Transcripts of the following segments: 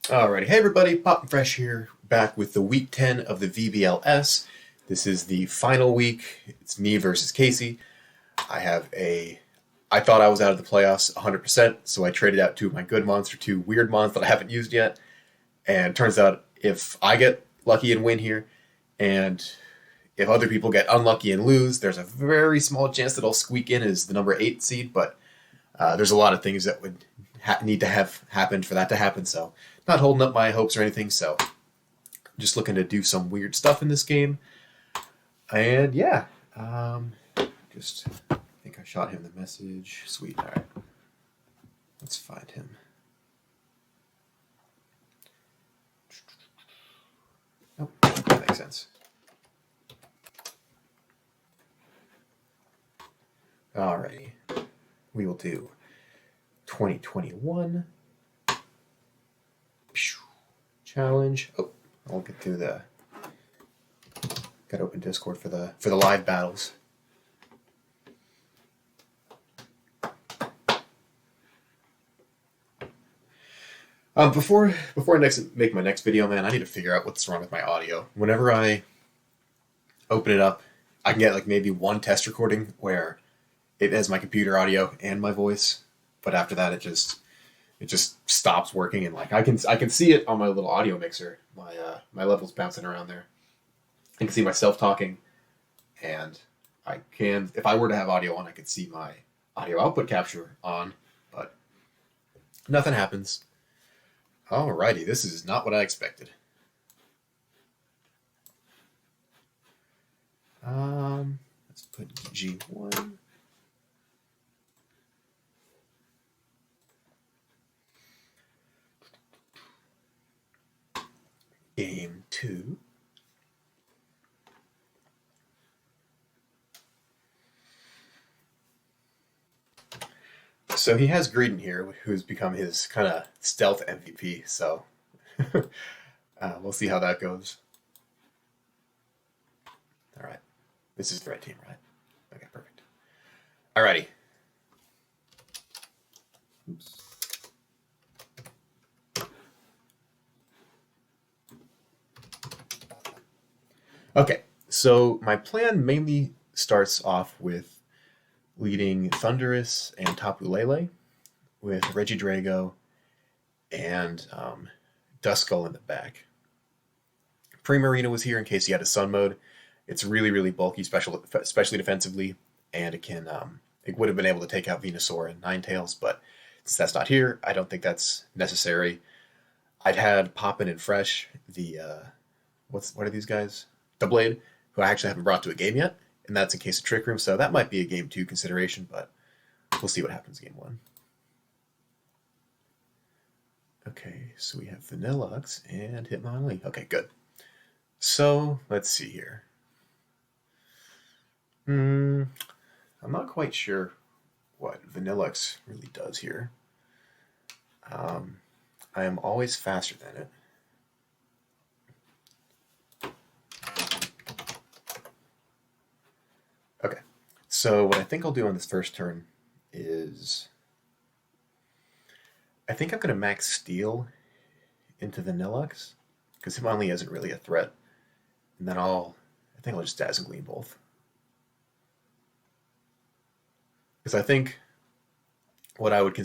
Alrighty, hey everybody, Pop Fresh here, back with the week 10 of the VBL-S. This is the final week. It's me versus Casey. I thought I was out of the playoffs 100%, so I traded out two of my good mons for two weird mons that I haven't used yet. And turns out if I get lucky and win here, and if other people get unlucky and lose, there's a very small chance that I'll squeak in as the number 8 seed, but there's a lot of things that would need to have happened for that to happen, so not holding up my hopes or anything, so just looking to do some weird stuff in this game. And yeah, just I think I shot him the message. Sweet, alright. Let's find him. Nope, that makes sense. Alrighty. We will do 2021 challenge. Oh, I'll get through the. Got to open Discord for the live battles. Before I make my next video, man, I need to figure out what's wrong with my audio. Whenever I open it up, I can get like maybe one test recording where it has my computer audio and my voice, but after that it just stops working, and like I can see it on my little audio mixer. My levels bouncing around there. I can see myself talking, and I can, if I were to have audio on, I could see my audio output capture on, but nothing happens. Alrighty, this is not what I expected. Let's put G1. Game 2. So he has Greedon here, who's become his kind of stealth MVP, so we'll see how that goes. Alright. This is the right team, right? Okay, perfect. Alrighty. Oops. Okay, so my plan mainly starts off with leading Thunderous and Tapu Lele with Regidrago and Duskull in the back. Primarina was here in case he had a Sun mode. It's really, really bulky, especially defensively, and it would have been able to take out Venusaur and Ninetales, but since that's not here, I don't think that's necessary. I'd had Poppin and Fresh, the what are these guys? Blade, who I actually haven't brought to a game yet, and that's in case of Trick Room, so that might be a Game 2 consideration, but we'll see what happens Game 1. Okay, so we have Vanillux and Hitmonlee. Okay, good. So, let's see here. I'm not quite sure what Vanillux really does here. I am always faster than it. Okay, so what I think I'll do on this first turn is I think I'm going to max Steel into Vanillux because Hitmonlee isn't really a threat, and then I think I'll just Dazzle Gleam both. Because I think what I would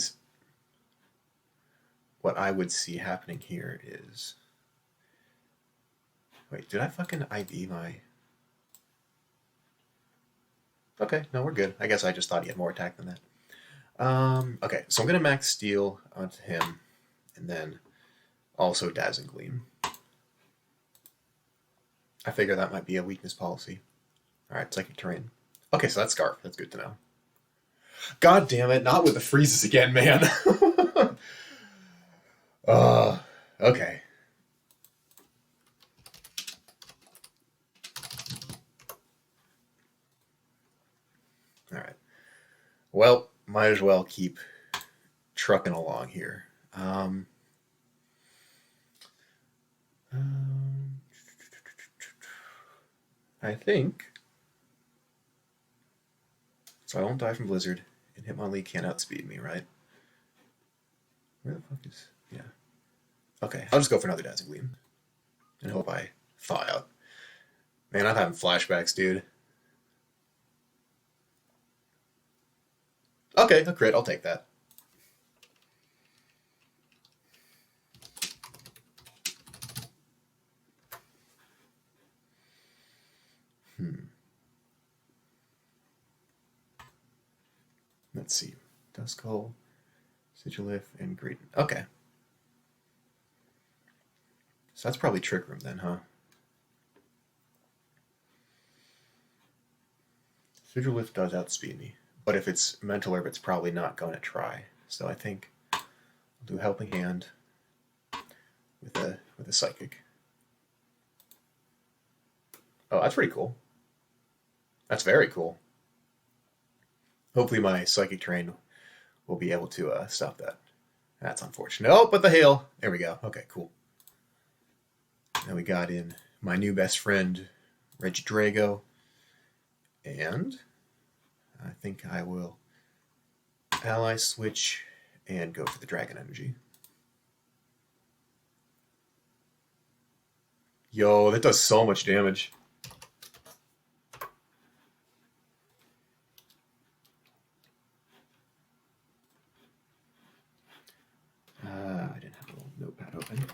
see happening here is, wait, did I fucking IV my? Okay, no, we're good. I guess I just thought he had more attack than that. Okay, so I'm gonna max Steel onto him, and then also Dazzling Gleam. I figure that might be a weakness policy. Alright, Psychic Terrain. Okay, so that's Scarf. That's good to know. God damn it, not with the freezes again, man. Okay. Alright. Well, might as well keep trucking along here. I think so. I won't die from Blizzard, and Hitmonlee can't outspeed me, right? Where the fuck is? Yeah. Okay, I'll just go for another Dazzling Gleam and hope I thaw out. Man, I'm having flashbacks, dude. Okay, a crit. I'll take that. Let's see. Duskull, Sigilif, and Greedent. Okay. So that's probably Trick Room then, huh? Sigilif does outspeed me. But if it's Mental Herb, it's probably not going to try. So I think I'll do Helping Hand with a Psychic. Oh, that's pretty cool. That's very cool. Hopefully my Psychic Terrain will be able to stop that. That's unfortunate. Oh, but the hail. There we go. Okay, cool. Now we got in my new best friend, Regidrago. And I think I will ally switch and go for the Dragon Energy. Yo, that does so much damage. I didn't have a little notepad open.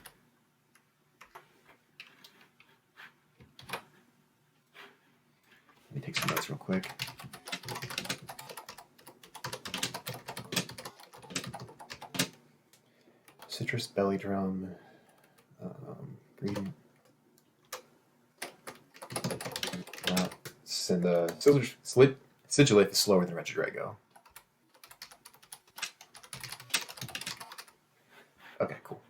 Let me take some notes real quick. Citrus Belly Drum, Green. And the Sigilif is slower than Regidrago. Okay, cool.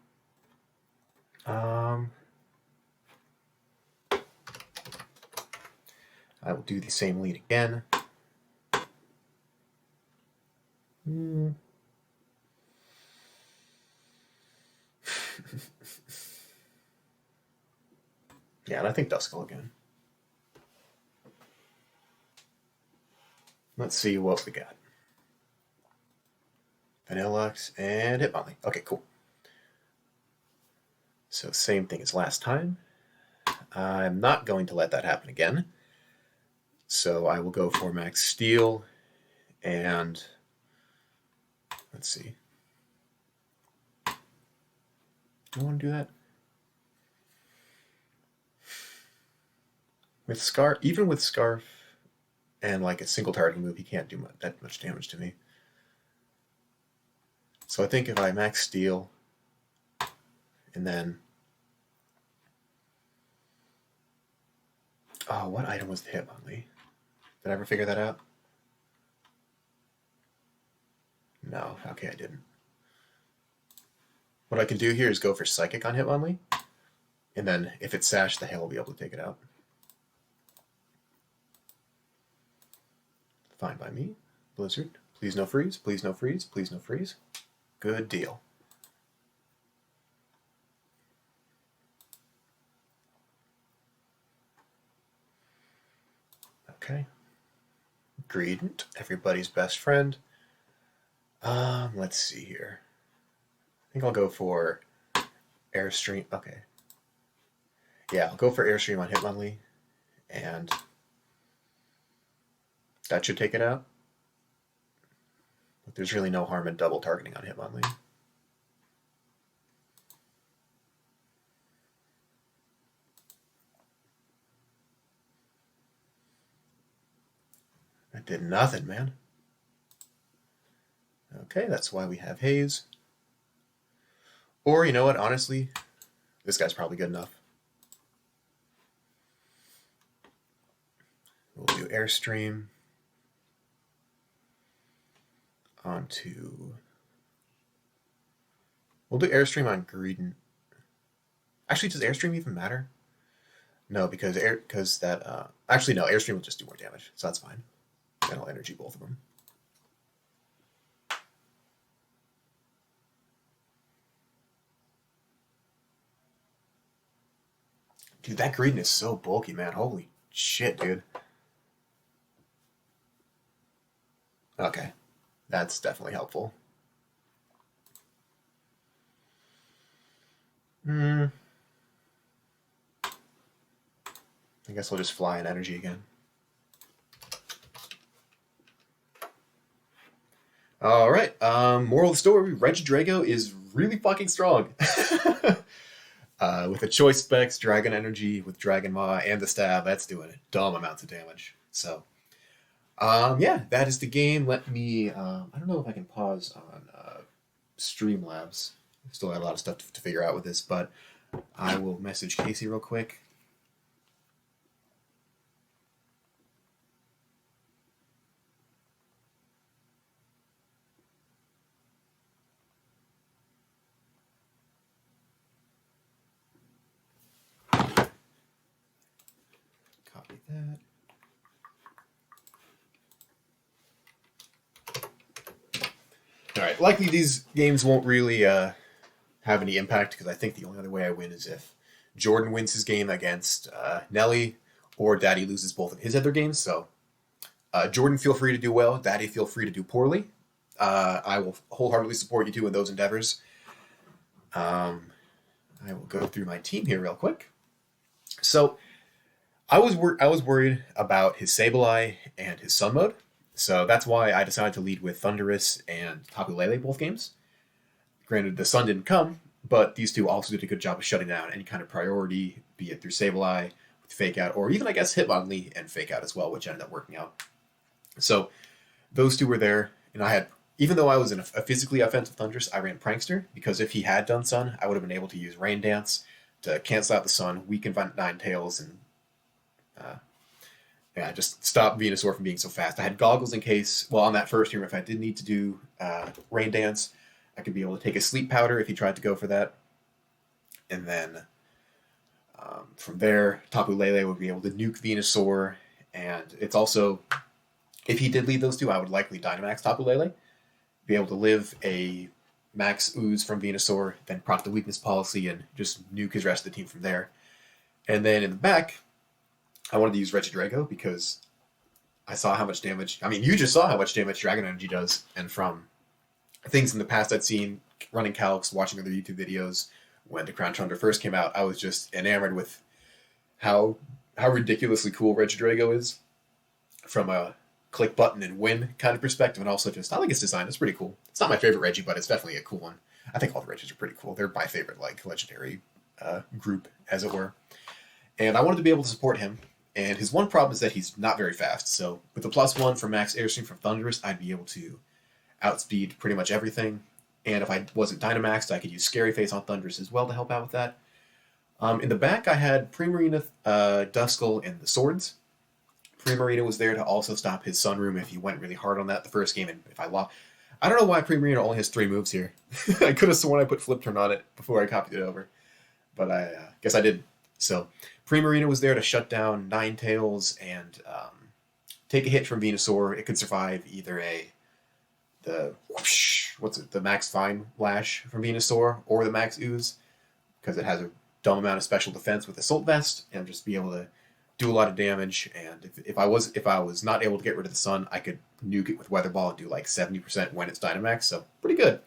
I will do the same lead again. Yeah, and I think Duskull again. Let's see what we got. Vanillux and Hitmonlee. Okay, cool. So same thing as last time. I'm not going to let that happen again. So I will go for Max Steel and let's see. Do I want to do that? With Scarf, even with Scarf and like a single targeting move, he can't do that much damage to me. So I think if I Max Steel and then... Oh, what item was the Hitmonlee? Did I ever figure that out? No, okay, I didn't. What I can do here is go for Psychic on Hitmonlee, and then if it's Sash, the Hail will be able to take it out. Fine by me. Blizzard, please no freeze, please no freeze, please no freeze. Good deal. Okay. Greedent, everybody's best friend. Let's see here. I think I'll go for Airstream. Okay. Yeah, I'll go for Airstream on Hitmonlee, and that should take it out. But there's really no harm in double targeting on Hitmonlee. That did nothing, man. Okay, that's why we have Haze. Or, you know what, honestly, this guy's probably good enough. We'll do Airstream onto... We'll do Airstream on Greedent. Actually, does Airstream even matter? No, because that... actually, no, Airstream will just do more damage, so that's fine. Then I'll energy both of them. Dude, that Greedent is so bulky, man. Holy shit, dude. Okay, that's definitely helpful. Hmm. I guess I'll just fly in energy again. All right. Moral of the story: Regidrago is really fucking strong. With the choice specs, Dragon Energy with Dragon Maw and the stab, that's doing dumb amounts of damage. So, yeah, that is the game. Let me. I don't know if I can pause on Streamlabs. Still got a lot of stuff to figure out with this, but I will message Casey real quick. Copy that. All right. Likely these games won't really have any impact because I think the only other way I win is if Jordan wins his game against Nelly or Daddy loses both of his other games. So Jordan, feel free to do well. Daddy, feel free to do poorly. I will wholeheartedly support you two in those endeavors. I will go through my team here real quick. So I was worried about his Sableye and his Sun Mode. So that's why I decided to lead with Thundurus and Tapu Lele both games. Granted, the Sun didn't come, but these two also did a good job of shutting down any kind of priority, be it through Sableye, with Fake Out, or even, I guess, Hitmonlee and Fake Out as well, which ended up working out. So those two were there, and I had, even though I was in a physically offensive Thundurus, I ran Prankster, because if he had done Sun, I would have been able to use Rain Dance to cancel out the Sun, weaken Ninetales, and uh, yeah, just stop Venusaur from being so fast. I had Goggles in case, well, on that first turn, if I did need to do Rain Dance, I could be able to take a Sleep Powder if he tried to go for that. And then from there, Tapu Lele would be able to nuke Venusaur. And it's also, if he did lead those two, I would likely Dynamax Tapu Lele, be able to live a Max Ooze from Venusaur, then proc the Weakness Policy and just nuke his rest of the team from there. And then in the back, I wanted to use Regidrago because I saw how much damage. I mean, you just saw how much damage Dragon Energy does, and from things in the past I'd seen running calcs, watching other YouTube videos when the Crown Tundra first came out, I was just enamored with how ridiculously cool Regidrago is from a click button and win kind of perspective, and also just I like its design. It's pretty cool. It's not my favorite Regi, but it's definitely a cool one. I think all the Regis are pretty cool. They're my favorite like legendary group, as it were. And I wanted to be able to support him. And his one problem is that he's not very fast. So with the +1 for Max Airstream from Thundurus, I'd be able to outspeed pretty much everything. And if I wasn't Dynamaxed, I could use Scary Face on Thundurus as well to help out with that. In the back, I had Primarina, Duskull, and the Swords. Primarina was there to also stop his Sunroom if he went really hard on that the first game. And if I lost, I don't know why Primarina only has 3 moves here. I could have sworn I put Flip Turn on it before I copied it over, but I guess I didn't. So Primarina was there to shut down Ninetales and take a hit from Venusaur. It could survive either the whoosh, the Max Fine Lash from Venusaur or the Max Ooze, because it has a dumb amount of special defense with Assault Vest and just be able to do a lot of damage. And if I was not able to get rid of the Sun, I could nuke it with Weather Ball and do like 70% when it's Dynamax. So pretty good.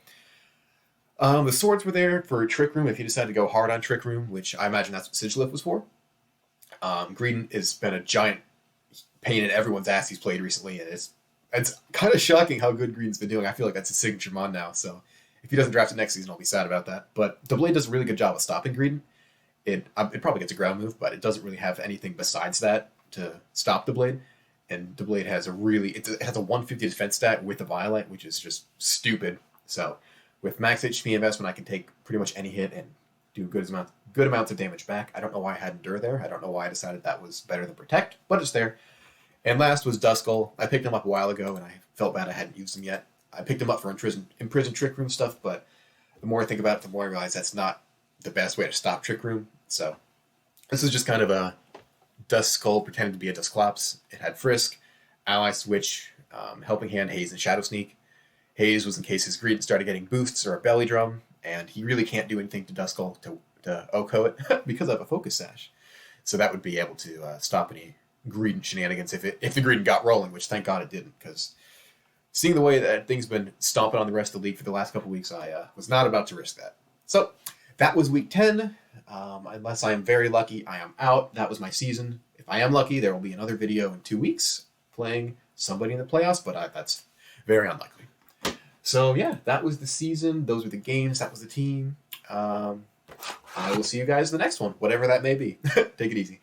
The Swords were there for Trick Room if you decided to go hard on Trick Room, which I imagine that's what Sigilyph was for. Green has been a giant pain in everyone's ass he's played recently, and it's kind of shocking how good Green's been doing. I feel like that's his signature mon now, so if he doesn't draft it next season, I'll be sad about that. But the Blade does a really good job of stopping Green. It probably gets a ground move, but it doesn't really have anything besides that to stop the Blade. And the Blade has it has a 150 defense stat with a Violet, which is just stupid. So with max HP investment, I can take pretty much any hit and do good amounts of damage back. I don't know why I had Endure there. I don't know why I decided that was better than Protect, but it's there. And last was Duskull. I picked him up a while ago, and I felt bad I hadn't used him yet. I picked him up for Imprison Trick Room stuff, but the more I think about it, the more I realize that's not the best way to stop Trick Room. So this is just kind of a Duskull pretending to be a Dusclops. It had Frisk, Ally Switch, Helping Hand, Haze, and Shadow Sneak. Haze was in case his Greedent started getting boosts or a Belly Drum, and he really can't do anything to Duskull to OHKO it because I have a Focus Sash. So that would be able to stop any Greedent shenanigans if the Greedent got rolling, which thank God it didn't, because seeing the way that things been stomping on the rest of the league for the last couple weeks, I was not about to risk that. So that was week 10. Unless I am very lucky, I am out. That was my season. If I am lucky, there will be another video in 2 weeks playing somebody in the playoffs, but that's very unlikely. So yeah, that was the season. Those were the games. That was the team. I will see you guys in the next one, whatever that may be. Take it easy.